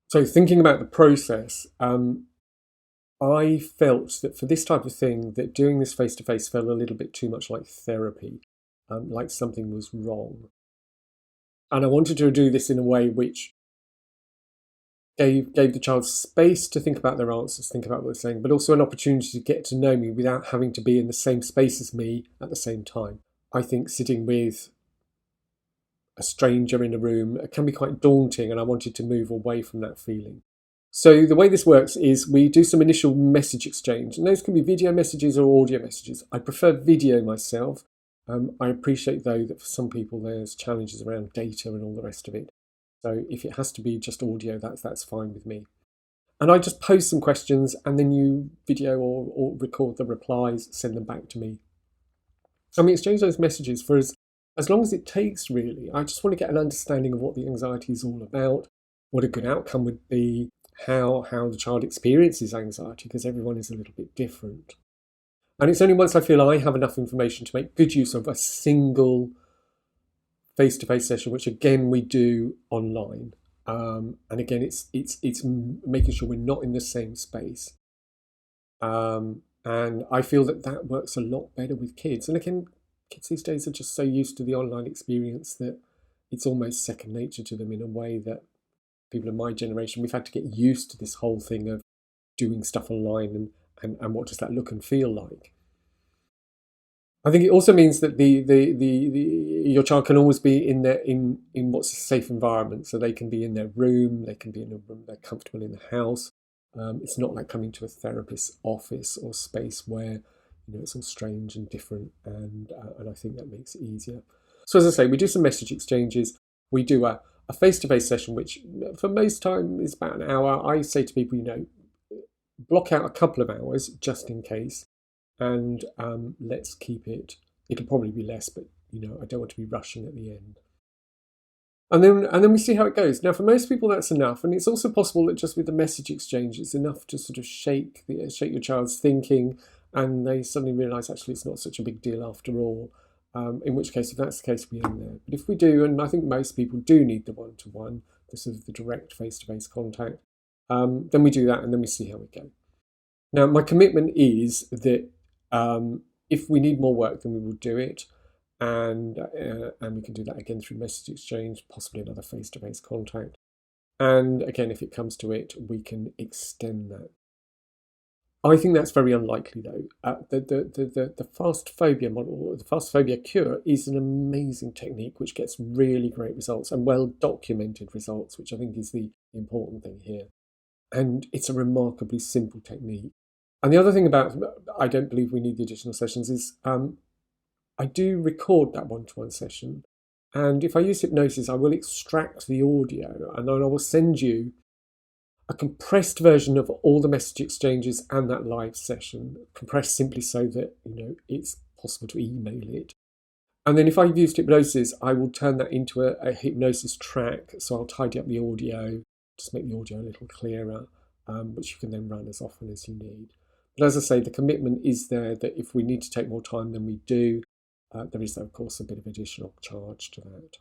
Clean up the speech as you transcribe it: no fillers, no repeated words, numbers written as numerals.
So thinking about the process, I felt that for this type of thing, that doing this face to face felt a little bit too much like therapy, like something was wrong. And I wanted to do this in a way which gave the child space to think about their answers, think about what they're saying, but also an opportunity to get to know me without having to be in the same space as me at the same time. I think sitting with a stranger in a room can be quite daunting, and I wanted to move away from that feeling. So the way this works is we do some initial message exchange, and those can be video messages or audio messages. I prefer video myself. I appreciate, though, that for some people there's challenges around data and all the rest of it. So if it has to be just audio, that's fine with me. And I just pose some questions, and then you video or record the replies, send them back to me. And we exchange those messages for as long as it takes, really. I just want to get an understanding of what the anxiety is all about, what a good outcome would be, how the child experiences anxiety, because everyone is a little bit different. And it's only once I feel I have enough information to make good use of a single face-to-face session, which again we do online. And again, it's making sure we're not in the same space. And I feel that works a lot better with kids. And again, kids these days are just so used to the online experience that it's almost second nature to them in a way that people in my generation, we've had to get used to this whole thing of doing stuff online and what does that look and feel like. I think it also means that your child can always be in what's a safe environment, so they can be in their room, they can be in a room they're comfortable in the house. It's not like coming to a therapist's office or space where it's all strange and different, and I think that makes it easier. So as I say, we do some message exchanges. We do a face-to-face session, which for most time is about an hour. I say to people, block out a couple of hours just in case, and let's keep it. It'll probably be less, but I don't want to be rushing at the end. And then we see how it goes. Now, for most people, that's enough, and it's also possible that just with the message exchange, it's enough to sort of shake your child's thinking, and they suddenly realise actually it's not such a big deal after all. In which case, if that's the case, we end there. But if we do, and I think most people do need the one-to-one, the sort of the direct face-to-face contact, then we do that, and then we see how we go. Now, my commitment is that if we need more work, then we will do it, and we can do that again through message exchange, possibly another face-to-face contact. And again, if it comes to it, we can extend that. I think that's very unlikely, though. The fast phobia model, the fast phobia cure, is an amazing technique which gets really great results and well-documented results, which I think is the important thing here. And it's a remarkably simple technique. And the other thing about I don't believe we need the additional sessions is I do record that one-to-one session. And if I use hypnosis, I will extract the audio, and then I will send you a compressed version of all the message exchanges and that live session, compressed simply so that it's possible to email it. And then if I've used hypnosis, I will turn that into a hypnosis track. So I'll tidy up the audio, just make the audio a little clearer, which you can then run as often as you need. But as I say, the commitment is there that if we need to take more time than we do, there is, of course, a bit of additional charge to that.